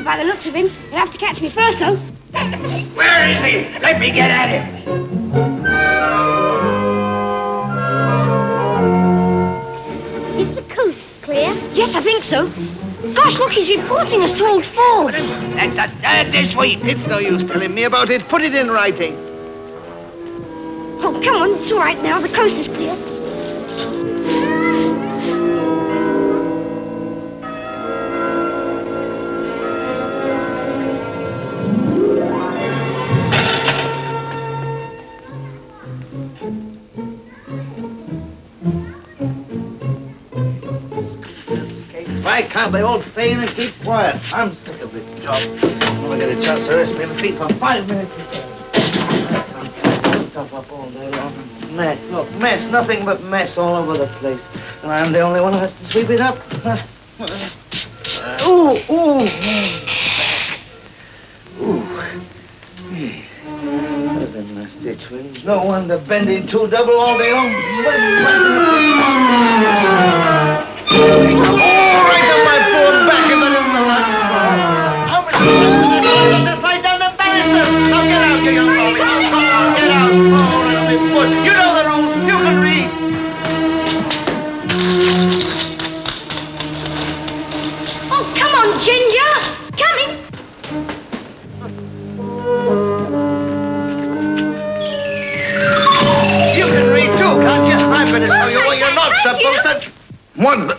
By the looks of him, he'll have to catch me first, though. Where is he? Let me get at him. Is the coast clear? Yes, I think so. Gosh, look, he's reporting us to old Forbes. That's a third this week. It's no use telling me about it. Put it in writing. Oh, come on, it's all right now. The coast is clear. Why can't they all stay in and keep quiet? I'm sick of this job. I only get a chance to rest my feet for 5 minutes a day. I can't stuff up all day long. Mess, look, mess, nothing but mess all over the place. And I'm the only one who has to sweep it up. Ooh. There's a nasty twinge. No wonder bending two double all day long. Right on my poor back, if that isn't the last straw. How much is this? Slide down the banisters. Now get out, you young Bobby. Get out. Oh, right on my foot. You know the rules. You can read. Oh, come on, Ginger. Coming. You can read too, can't you? I'm going to tell you what you're not supposed to... What the...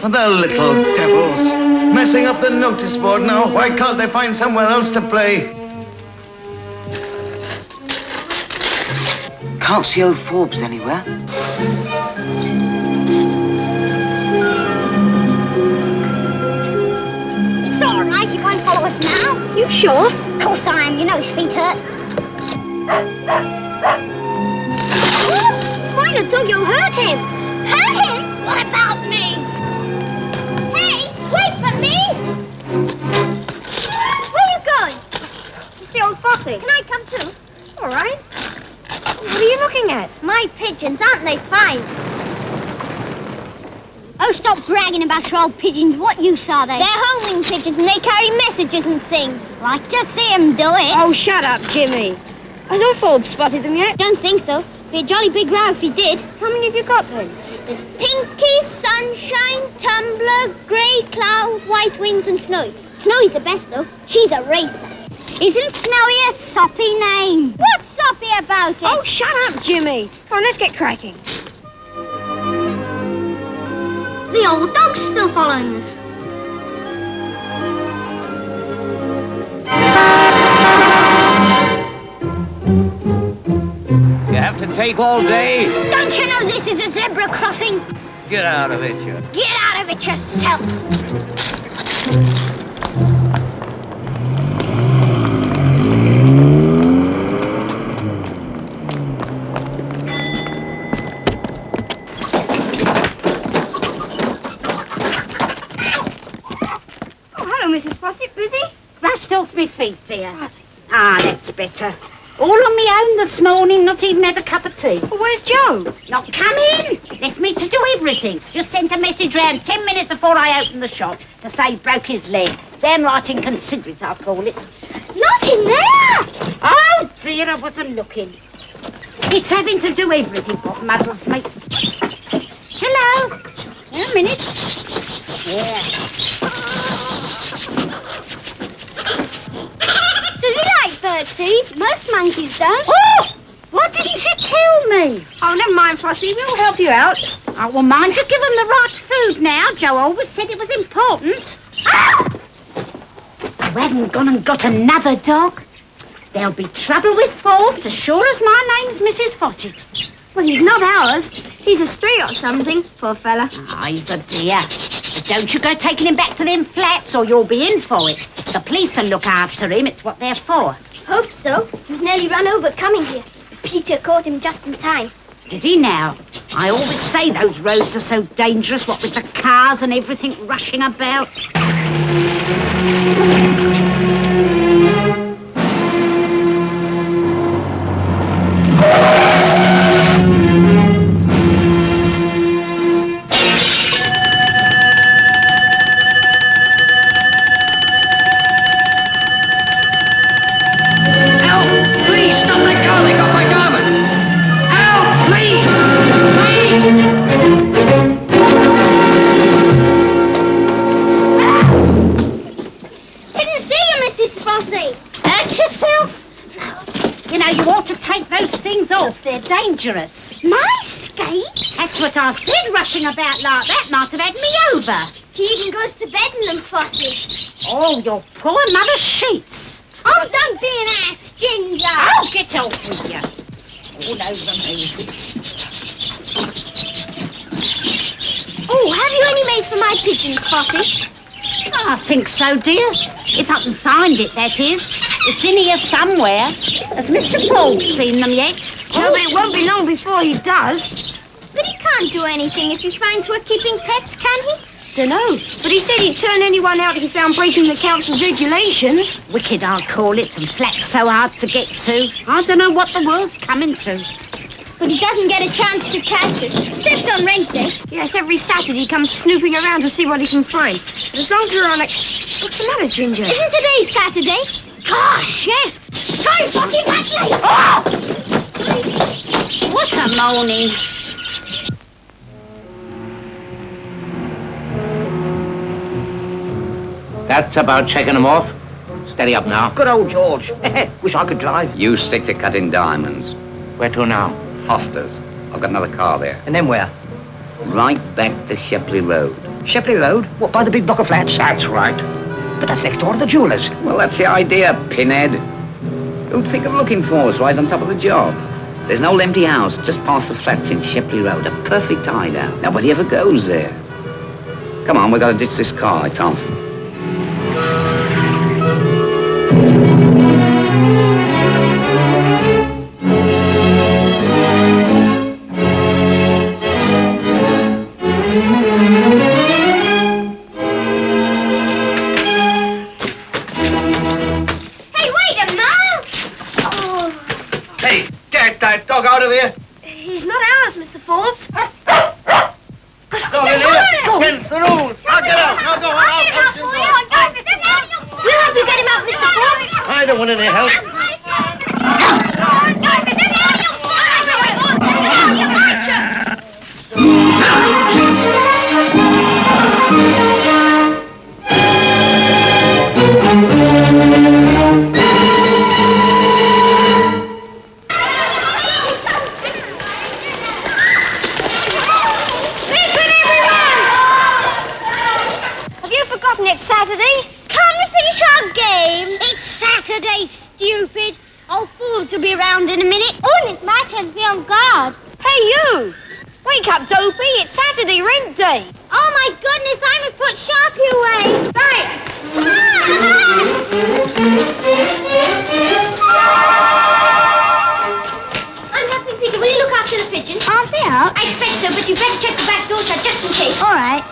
The little devils. Messing up the notice board now. Why can't they find somewhere else to play? Can't see old Forbes anywhere. It's all right, he won't follow us now. You sure? Of course I am. You know his feet hurt. Oh, might have dog, you'll hurt him. Hurt him? What about me? Hey, wait for me! Where are you going? To see old Fossy. Can I come too? All right. What are you looking at? My pigeons, aren't they fine? Oh, stop bragging about your old pigeons. What use are they? They're homing pigeons and they carry messages and things. Like to see them do it. Oh, shut up, Jimmy. Has old Forbes spotted them yet? Don't think so. Be a jolly big row if he did. How many have you got then? There's Pinky, Sunshine, Tumbler, Grey Cloud, White Wings and Snowy. Snowy's the best, though. She's a racer. Isn't Snowy a soppy name? What's soppy about it? Oh, shut up, Jimmy. Come on, let's get cracking. The old dog's still following us. You have to take all day? Don't you know this is a zebra crossing? Get out of it, you. Get out of it yourself. Oh, hello, Mrs. Fossett. Busy? Rushed off my feet, dear. Ah, that's better. All on my own this morning, not even had a cup of tea. Well, where's Joe? Not coming. Left me to do everything. Just sent a message round 10 minutes before I opened the shop to say he broke his leg. Downright inconsiderate, I call it. Not in there! Oh, dear, I wasn't looking. It's having to do everything what muddles me. Hello. A minute. Yeah. Does he like birdseed? Most monkeys don't. Oh! Why didn't you tell me? Oh, never mind, Flossie. We'll help you out. Oh, well, mind you give them the right food now. Joe always said it was important. Ow! You haven't gone and got another dog? There'll be trouble with Forbes as sure as my name's Mrs. Fawcett. Well, he's not ours. He's a stray or something, poor fella. Ah, he's a dear. But don't you go taking him back to them flats or you'll be in for it. The police will look after him. It's what they're for. Hope so. He was nearly run over coming here. Peter caught him just in time. Did he now? I always say those roads are so dangerous, what with the cars and everything rushing about. They're dangerous. My skates? That's what I said, rushing about like that might have had me over. He even goes to bed in them, Flossie. Oh, your poor mother's sheets. Oh, don't be an ass, Ginger. Oh, get off with you. All over me. Oh, have you any maize for my pigeons, Flossie? I think so, dear. If I can find it, that is. It's in here somewhere. Has Mr. Paul seen them yet? Well, it won't be long before he does. But he can't do anything if he finds we're keeping pets, can he? Dunno, but he said he'd turn anyone out if he found breaking the council's regulations. Wicked, I'll call it, and flats so hard to get to. I don't know what the world's coming to. But he doesn't get a chance to catch us, except on rent day. Yes, every Saturday he comes snooping around to see what he can find. But as long as we're on it... What's the matter, Ginger? Isn't today Saturday? Gosh, yes. Sorry, Flossie, Batley! Oh! What a morning. That's about checking them off. Steady up now. Good old George. Wish I could drive. You stick to cutting diamonds. Where to now? Foster's. I've got another car there. And then where? Right back to Shepley Road. Shepley Road? What, by the big block of flats? That's right. But that's next door to the jewelers. Well, that's the idea, pinhead. Who'd think of looking for us right on top of the job? There's an old empty house just past the flats in Shepley Road. A perfect hideout. Nobody ever goes there. Come on, we've got to ditch this car, I can't. Dog out of here. He's not ours, Mr. Forbes. Go in here. Against the rules. Now get out. Now go on. We'll help you get him out, Mr. Forbes. I don't want any help. It's Saturday. Can't we finish our game? It's Saturday, stupid. Old fools will be around in a minute. Oh, and it's my turn to be on guard. Hey, you! Wake up, Dopey. It's Saturday rent day. Oh, my goodness, I must put Sharpie away. Right. I'm helping Peter. Will you look after the pigeons? Aren't they out? I expect so, but you better check the back door shut just in case. All right.